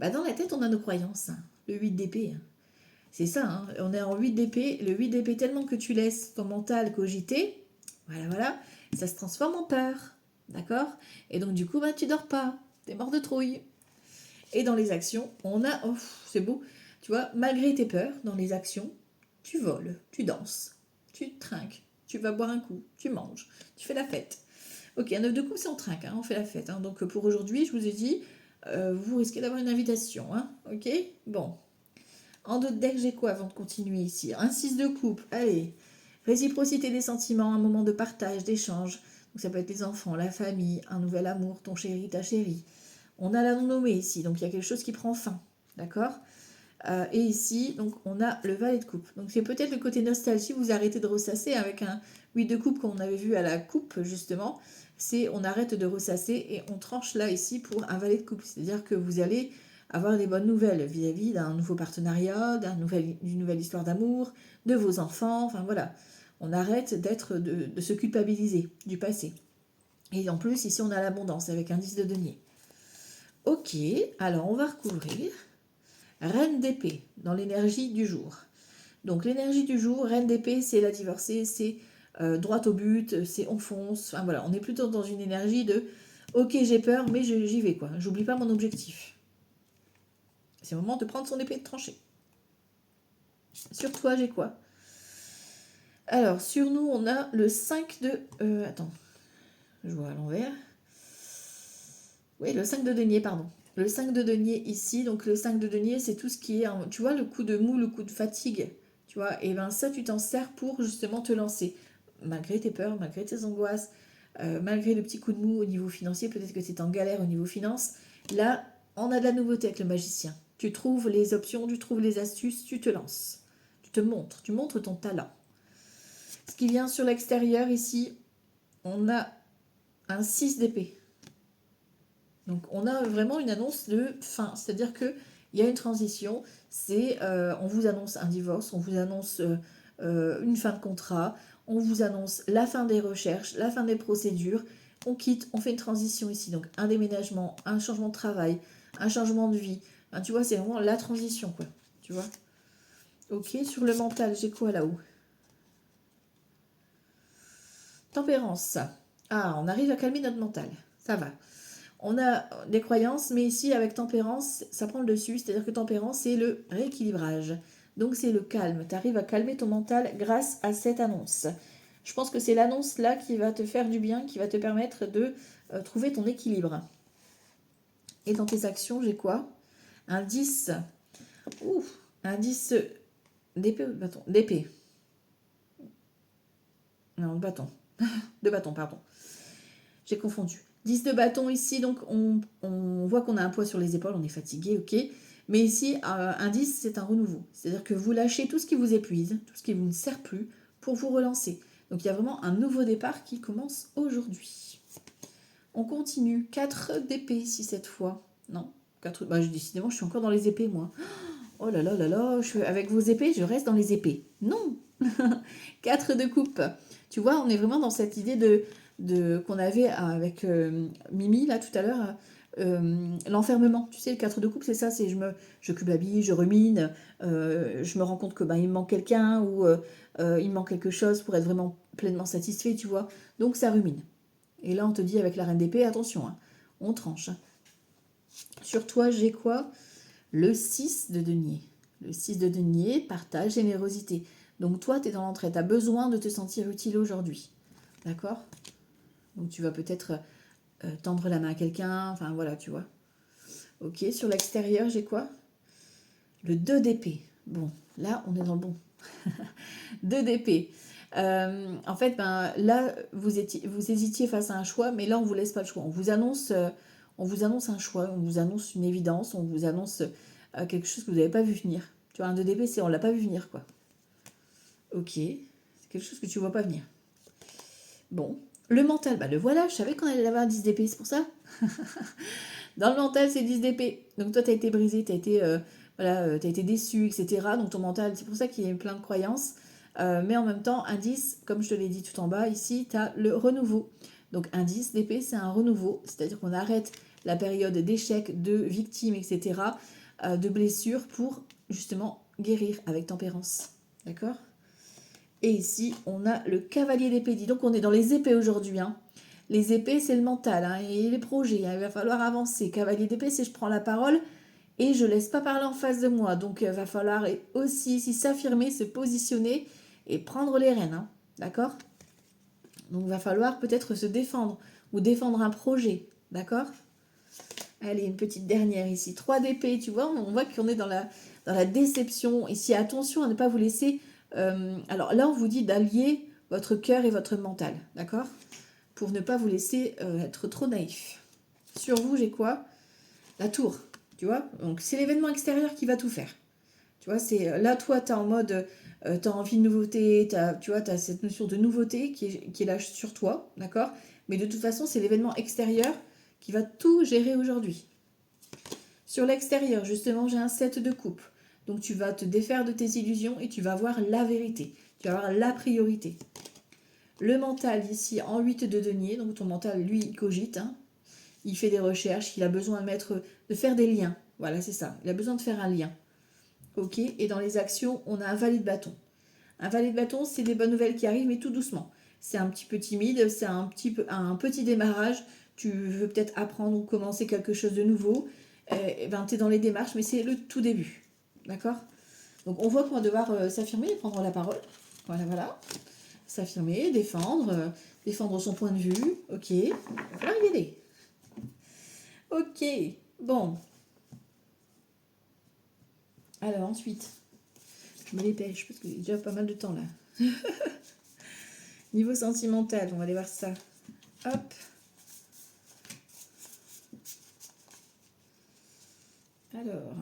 Dans la tête, on a nos croyances. Hein. Le 8 d'épée. C'est ça, hein. On est en 8 d'épée. Le 8 d'épée, tellement que tu laisses ton mental cogiter, voilà, ça se transforme en peur. D'accord? Et donc, du coup, tu dors pas. T'es mort de trouille. Et dans les actions, on a... Oh, c'est beau. Tu vois, malgré tes peurs, dans les actions, tu voles, tu danses, tu trinques, tu vas boire un coup, tu manges, tu fais la fête. Ok, un 9 de coupe, c'est on trinque, hein, on fait la fête. Hein. Donc pour aujourd'hui, je vous ai dit, vous risquez d'avoir une invitation. Hein, ok. Bon. En dos de deck, j'ai quoi avant de continuer ici? Un 6 de coupe, allez. Réciprocité des sentiments, un moment de partage, d'échange. Donc ça peut être les enfants, la famille, un nouvel amour, ton chéri, ta chérie. On a la non-nommée ici, donc il y a quelque chose qui prend fin. D'accord? Et ici, donc on a le valet de coupe. Donc c'est peut-être le côté nostalgie, vous arrêtez de ressasser avec un 8 de coupe qu'on avait vu à la coupe justement. C'est on arrête de ressasser et on tranche là ici pour un valet de coupe. C'est-à-dire que vous allez avoir des bonnes nouvelles vis-à-vis d'un nouveau partenariat, d'une nouvelle histoire d'amour, de vos enfants, enfin voilà. On arrête de se culpabiliser du passé. Et en plus, ici, on a l'abondance avec un 10 de denier. Ok, alors on va recouvrir. Reine d'épée, dans l'énergie du jour. Donc l'énergie du jour, reine d'épée, c'est la divorcée, c'est droit au but, c'est on fonce. Enfin voilà, on est plutôt dans une énergie de ok, j'ai peur, mais j'y vais quoi. J'oublie pas mon objectif. C'est le moment de prendre son épée et de trancher. Sur toi, j'ai quoi? Alors, sur nous, on a le 5 de... attends, je vois à l'envers. Oui, le 5 de denier, pardon. Le 5 de denier ici, donc le 5 de denier, c'est tout ce qui est, tu vois, le coup de mou, le coup de fatigue, tu vois, et bien ça, tu t'en sers pour justement te lancer, malgré tes peurs, malgré tes angoisses, malgré le petit coup de mou au niveau financier, peut-être que tu es en galère au niveau finance, là, on a de la nouveauté avec le magicien. Tu trouves les options, tu trouves les astuces, tu te lances, tu montres ton talent. Ce qui vient sur l'extérieur ici, on a un 6 d'épée. Donc on a vraiment une annonce de fin, c'est-à-dire qu'il y a une transition, on vous annonce un divorce, on vous annonce une fin de contrat, on vous annonce la fin des recherches, la fin des procédures, on quitte, on fait une transition ici, donc un déménagement, un changement de travail, un changement de vie, enfin, tu vois, c'est vraiment la transition, quoi, tu vois. Ok, sur le mental, j'ai quoi là-haut? Tempérance. Ah, on arrive à calmer notre mental, ça va. On a des croyances, mais ici, avec tempérance, ça prend le dessus. C'est-à-dire que tempérance, c'est le rééquilibrage. Donc, c'est le calme. Tu arrives à calmer ton mental grâce à cette annonce. Je pense que c'est l'annonce là qui va te faire du bien, qui va te permettre de trouver ton équilibre. Et dans tes actions, j'ai quoi? Un 10. Ouh, un 10 d'épée ou de bâton? D'épée. Non, de bâton. De bâton, pardon. J'ai confondu. 10 de bâton ici, donc on voit qu'on a un poids sur les épaules, on est fatigué, ok. Mais ici, un 10, c'est un renouveau. C'est-à-dire que vous lâchez tout ce qui vous épuise, tout ce qui vous ne sert plus, pour vous relancer. Donc il y a vraiment un nouveau départ qui commence aujourd'hui. On continue. 4 d'épée ici cette fois. Non 4... décidément, je suis encore dans les épées, moi. Oh là là là là, avec vos épées, je reste dans les épées. Non 4 de coupe. Tu vois, on est vraiment dans cette idée qu'on avait avec Mimi, là, tout à l'heure, l'enfermement. Tu sais, le 4 de coupe, c'est ça, c'est je culpabilise, je rumine, je me rends compte que il me manque quelqu'un ou il me manque quelque chose pour être vraiment pleinement satisfait, tu vois. Donc, ça rumine. Et là, on te dit avec la reine d'épée, attention, hein, on tranche. Hein. Sur toi, j'ai quoi? Le 6 de denier. Le 6 de denier, partage, générosité. Donc toi, tu es dans l'entraide. Tu as besoin de te sentir utile aujourd'hui. D'accord? Donc tu vas peut-être tendre la main à quelqu'un. Enfin voilà, tu vois. Ok, sur l'extérieur, j'ai quoi? Le 2 d'épée. Bon, là, on est dans le bon. 2 d'épée. En fait, ben, là, vous hésitiez face à un choix, mais là, on ne vous laisse pas le choix. On vous annonce un choix, on vous annonce une évidence, on vous annonce quelque chose que vous n'avez pas vu venir. Tu vois, un 2 d'épée, c'est on ne l'a pas vu venir, quoi. Ok, c'est quelque chose que tu ne vois pas venir. Bon, le mental, bah le voilà, je savais qu'on allait avoir un 10 d'épée, c'est pour ça. Dans le mental, c'est 10 d'épée. Donc toi, tu as été brisé, tu as été, t'as été déçu, etc. Donc ton mental, c'est pour ça qu'il y a plein de croyances. Mais en même temps, un 10, comme je te l'ai dit tout en bas, ici, tu as le renouveau. Donc un 10 d'épée, c'est un renouveau. C'est-à-dire qu'on arrête la période d'échec, de victime, etc., de blessures pour justement guérir avec tempérance. D'accord? Et ici, on a le cavalier d'épée. Dis donc, on est dans les épées aujourd'hui. Hein. Les épées, c'est le mental hein, et les projets. Hein. Il va falloir avancer. Cavalier d'épée, c'est je prends la parole et je laisse pas parler en face de moi. Donc, il va falloir aussi ici s'affirmer, se positionner et prendre les rênes. Hein. D'accord? Donc, il va falloir peut-être se défendre ou défendre un projet. D'accord? Allez, une petite dernière ici. 3 d'épée, tu vois, on voit qu'on est dans la déception. Ici, attention à ne pas vous laisser... alors là, on vous dit d'allier votre cœur et votre mental, d'accord? Pour ne pas vous laisser être trop naïf. Sur vous, j'ai quoi? La tour, tu vois? Donc, c'est l'événement extérieur qui va tout faire. Tu vois, c'est là, toi, tu es en mode... tu as envie de nouveauté, tu vois, tu as cette notion de nouveauté qui est là sur toi, d'accord? Mais de toute façon, c'est l'événement extérieur qui va tout gérer aujourd'hui. Sur l'extérieur, justement, j'ai un 7 de coupe. Donc tu vas te défaire de tes illusions et tu vas voir la vérité. Tu vas voir la priorité. Le mental ici en 8 de denier. Donc ton mental, lui, il cogite. Hein. Il fait des recherches. Il a besoin de faire des liens. Voilà, c'est ça. Il a besoin de faire un lien. Ok. Et dans les actions, on a un valet de bâton. Un valet de bâton, c'est des bonnes nouvelles qui arrivent, mais tout doucement. C'est un petit peu timide. C'est un petit démarrage. Tu veux peut-être apprendre ou commencer quelque chose de nouveau. Tu es dans les démarches, mais c'est le tout début. D'accord? Donc on voit qu'on va devoir s'affirmer et prendre la parole. Voilà, voilà. S'affirmer, défendre son point de vue. Ok. Il va falloir y aller. Ok. Bon. Alors ensuite, je me dépêche parce que j'ai déjà pas mal de temps là. Niveau sentimental, on va aller voir ça. Hop. Alors,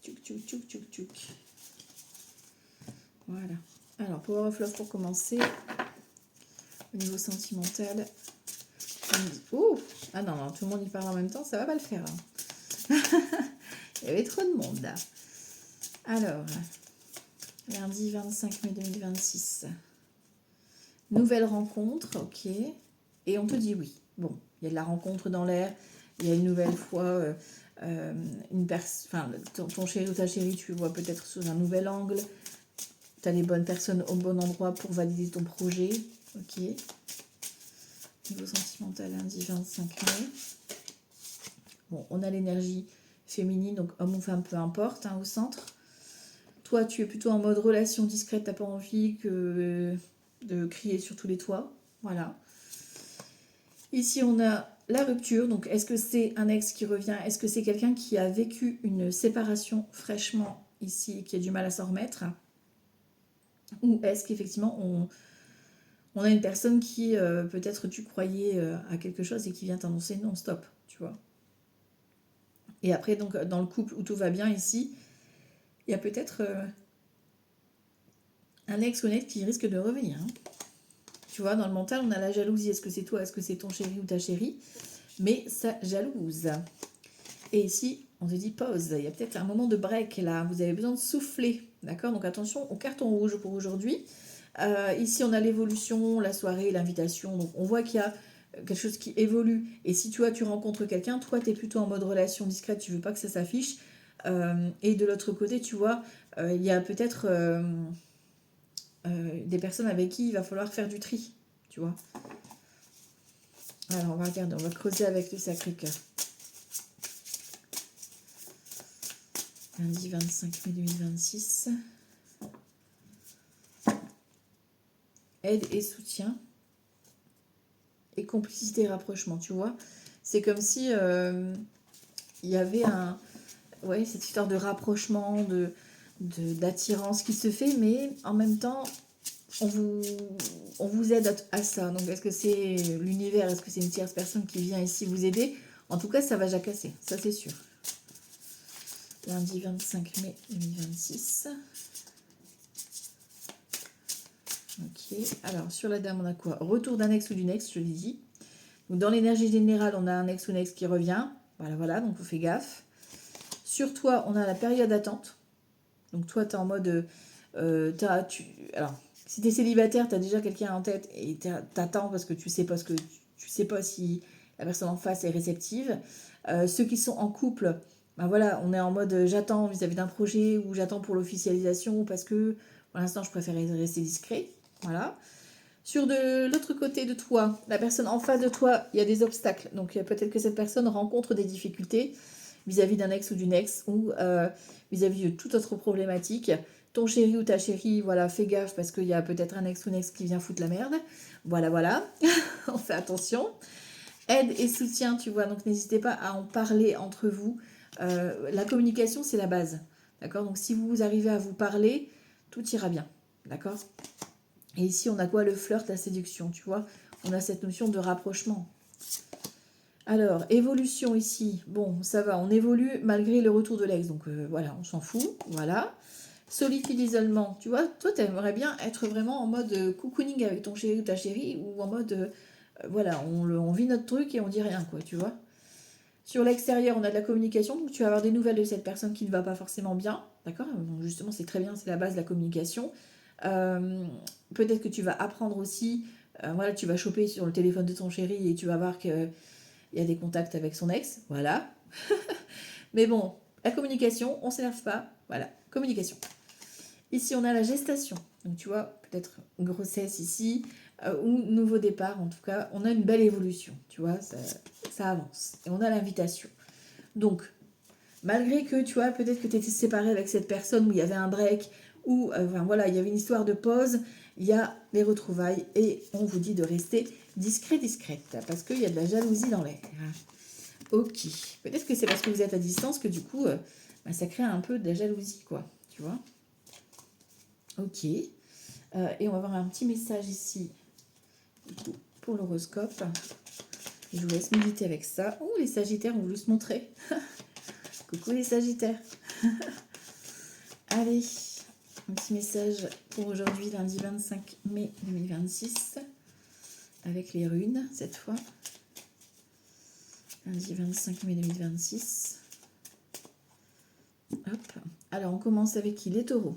tchouk, tchouk, tchouk, tchouk, tchouk. Voilà. Alors, Power of Love pour commencer. Au niveau sentimental. Oh! Ah non, non, tout le monde y parle en même temps, ça va pas le faire. Hein. Il y avait trop de monde là. Alors, lundi 25 mai 2026. Nouvelle rencontre, ok. Et on te dit oui. Bon, il y a de la rencontre dans l'air. Il y a une nouvelle fois ton chéri ou ta chérie, tu le vois peut-être sous un nouvel angle. Tu as les bonnes personnes au bon endroit pour valider ton projet. Ok. Niveau sentimental, lundi 25 mai. Bon, on a l'énergie féminine, donc homme ou femme, peu importe, hein, au centre. Toi, tu es plutôt en mode relation discrète, t'as pas envie de crier sur tous les toits. Voilà. Ici, on a la rupture. Donc, est-ce que c'est un ex qui revient? Est-ce que c'est quelqu'un qui a vécu une séparation fraîchement ici et qui a du mal à s'en remettre? Ou est-ce qu'effectivement, on a une personne qui, peut-être tu croyais à quelque chose et qui vient t'annoncer non, stop, tu vois? Et après, donc, dans le couple où tout va bien ici, il y a peut-être un ex ou une ex qui risque de revenir. Hein. Tu vois, dans le mental, on a la jalousie. Est-ce que c'est toi? Est-ce que c'est ton chéri ou ta chérie? Mais ça jalouse. Et ici, on te dit pause. Il y a peut-être un moment de break là. Vous avez besoin de souffler. D'accord? Donc attention au carton rouge pour aujourd'hui. Ici, on a l'évolution, la soirée, l'invitation. Donc on voit qu'il y a quelque chose qui évolue. Et si tu rencontres quelqu'un, toi, tu es plutôt en mode relation discrète. Tu veux pas que ça s'affiche. Et de l'autre côté, tu vois, il y a peut-être des personnes avec qui il va falloir faire du tri. Tu vois? Alors, on va regarder, on va creuser avec le Sacré-Cœur. Lundi 25 mai 2026. Aide et soutien. Et complicité et rapprochement, tu vois. C'est comme si il y avait ouais, cette histoire de rapprochement, d'attirance qui se fait, mais en même temps, on vous aide à ça. Donc, est-ce que c'est l'univers, est-ce que c'est une tierce personne qui vient ici vous aider? En tout cas, ça va jacasser, ça c'est sûr. Lundi 25 mai 2026. Ok, alors sur la dame, on a quoi? Retour d'un ex ou d'une ex, je l'ai dit. Donc, dans l'énergie générale, on a un ex ou une ex qui revient. Voilà, voilà, donc on fait gaffe. Sur toi, on a la période d'attente. Donc toi, tu es en mode... alors, si tu es célibataire, tu as déjà quelqu'un en tête et tu attends parce que tu sais pas tu sais pas si la personne en face est réceptive. Ceux qui sont en couple, ben voilà, on est en mode j'attends vis-à-vis d'un projet ou j'attends pour l'officialisation parce que pour l'instant, je préfère rester discret. Voilà. Sur de l'autre côté de toi, la personne en face de toi, il y a des obstacles. Donc peut-être que cette personne rencontre des difficultés vis-à-vis d'un ex ou d'une ex ou vis-à-vis de toute autre problématique. Ton chéri ou ta chérie, voilà, fais gaffe parce qu'il y a peut-être un ex ou une ex qui vient foutre la merde. Voilà, voilà, on fait attention. Aide et soutien, tu vois, donc n'hésitez pas à en parler entre vous. La communication, c'est la base, d'accord? Donc si vous arrivez à vous parler, tout ira bien, d'accord? Et ici, on a quoi? Le flirt, la séduction, tu vois? On a cette notion de rapprochement. Alors, évolution ici. Bon, ça va, on évolue malgré le retour de l'ex. Donc, voilà, on s'en fout. Voilà. Solitude, l'isolement. Tu vois, toi, tu aimerais bien être vraiment en mode cocooning avec ton chéri ou ta chérie. Ou en mode, voilà, on vit notre truc et on dit rien, quoi, tu vois? Sur l'extérieur, on a de la communication. Donc, tu vas avoir des nouvelles de cette personne qui ne va pas forcément bien. D'accord? Donc, justement, c'est très bien, c'est la base de la communication. Peut-être que tu vas apprendre aussi, voilà, tu vas choper sur le téléphone de ton chéri et tu vas voir qu'il y a des contacts avec son ex, voilà. Mais bon, la communication, on ne s'énerve pas, voilà, communication. Ici, on a la gestation, donc tu vois, peut-être une grossesse ici, ou nouveau départ, en tout cas, on a une belle évolution, tu vois, ça avance. Et on a l'invitation. Donc, malgré que, tu vois, peut-être que tu étais séparé avec cette personne où il y avait un break, ou enfin, voilà, il y avait une histoire de pause, il y a les retrouvailles et on vous dit de rester discret, discrète, parce qu'il y a de la jalousie dans l'air. Ok, peut-être que c'est parce que vous êtes à distance que du coup, bah, ça crée un peu de la jalousie, quoi, tu vois. Ok, et on va avoir un petit message ici du coup, pour l'horoscope. Je vous laisse méditer avec ça. Oh, les Sagittaires ont voulu se montrer. Coucou les Sagittaires. Allez, un petit message pour aujourd'hui, lundi 25 mai 2026, avec les runes cette fois. Lundi 25 mai 2026. Hop. Alors, on commence avec qui? Les taureaux.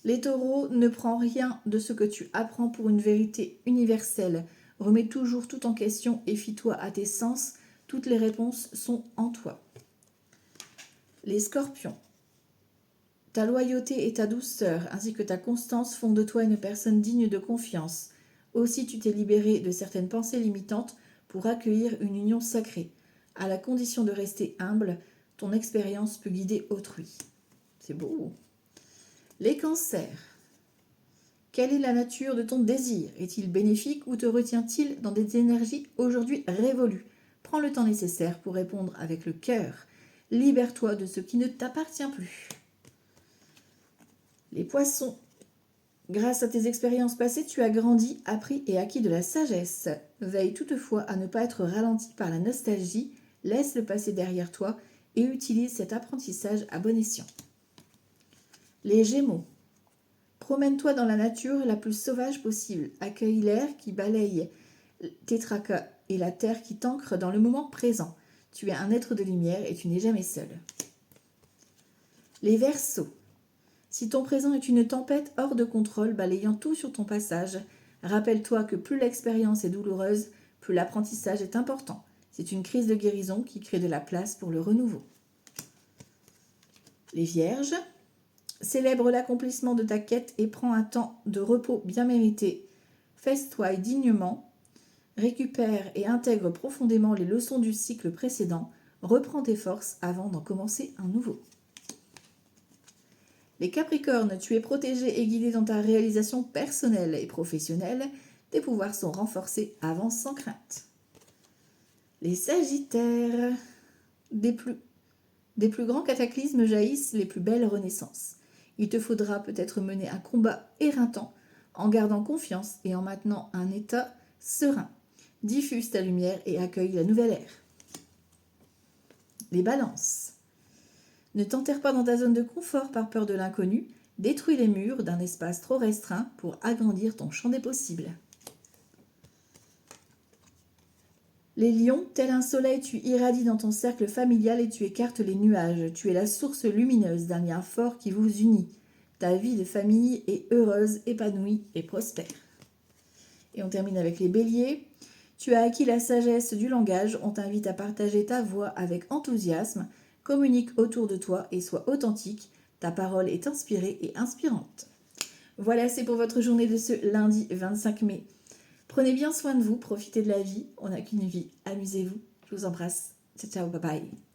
Les taureaux, ne prends rien de ce que tu apprends pour une vérité universelle. Remets toujours tout en question et fie-toi à tes sens. Toutes les réponses sont en toi. Les scorpions. Ta loyauté et ta douceur, ainsi que ta constance, font de toi une personne digne de confiance. Aussi tu t'es libéré de certaines pensées limitantes pour accueillir une union sacrée. À la condition de rester humble, ton expérience peut guider autrui. C'est beau. Les cancers. Quelle est la nature de ton désir? Est-il bénéfique ou te retient-il dans des énergies aujourd'hui révolues? Prends le temps nécessaire pour répondre avec le cœur. Libère-toi de ce qui ne t'appartient plus. Les poissons. Grâce à tes expériences passées, tu as grandi, appris et acquis de la sagesse. Veille toutefois à ne pas être ralenti par la nostalgie, laisse le passé derrière toi et utilise cet apprentissage à bon escient. Les Gémeaux. Promène-toi dans la nature la plus sauvage possible. Accueille l'air qui balaye tes tracas et la terre qui t'ancre dans le moment présent. Tu es un être de lumière et tu n'es jamais seul. Les Verseaux. Si ton présent est une tempête hors de contrôle, balayant tout sur ton passage, rappelle-toi que plus l'expérience est douloureuse, plus l'apprentissage est important. C'est une crise de guérison qui crée de la place pour le renouveau. Les Vierges. Célèbre l'accomplissement de ta quête et prends un temps de repos bien mérité. Fesse-toi dignement. récupère et intègre profondément les leçons du cycle précédent, reprends tes forces avant d'en commencer un nouveau. Les Capricornes, tu es protégé et guidé dans ta réalisation personnelle et professionnelle, tes pouvoirs sont renforcés, avance sans crainte. Les Sagittaires, des plus grands cataclysmes jaillissent les plus belles renaissances. Il te faudra peut-être mener un combat éreintant en gardant confiance et en maintenant un état serein. Diffuse ta lumière et accueille la nouvelle ère. Les Balances. Ne t'enterre pas dans ta zone de confort par peur de l'inconnu. Détruis les murs d'un espace trop restreint pour agrandir ton champ des possibles. Les Lions, tel un soleil, tu irradies dans ton cercle familial et tu écartes les nuages. Tu es la source lumineuse d'un lien fort qui vous unit. Ta vie de famille est heureuse, épanouie et prospère. Et on termine avec les Béliers. Tu as acquis la sagesse du langage. On t'invite à partager ta voix avec enthousiasme. Communique autour de toi et sois authentique. Ta parole est inspirée et inspirante. Voilà, c'est pour votre journée de ce lundi 25 mai. Prenez bien soin de vous, profitez de la vie, on n'a qu'une vie, amusez-vous, je vous embrasse, ciao ciao, bye bye.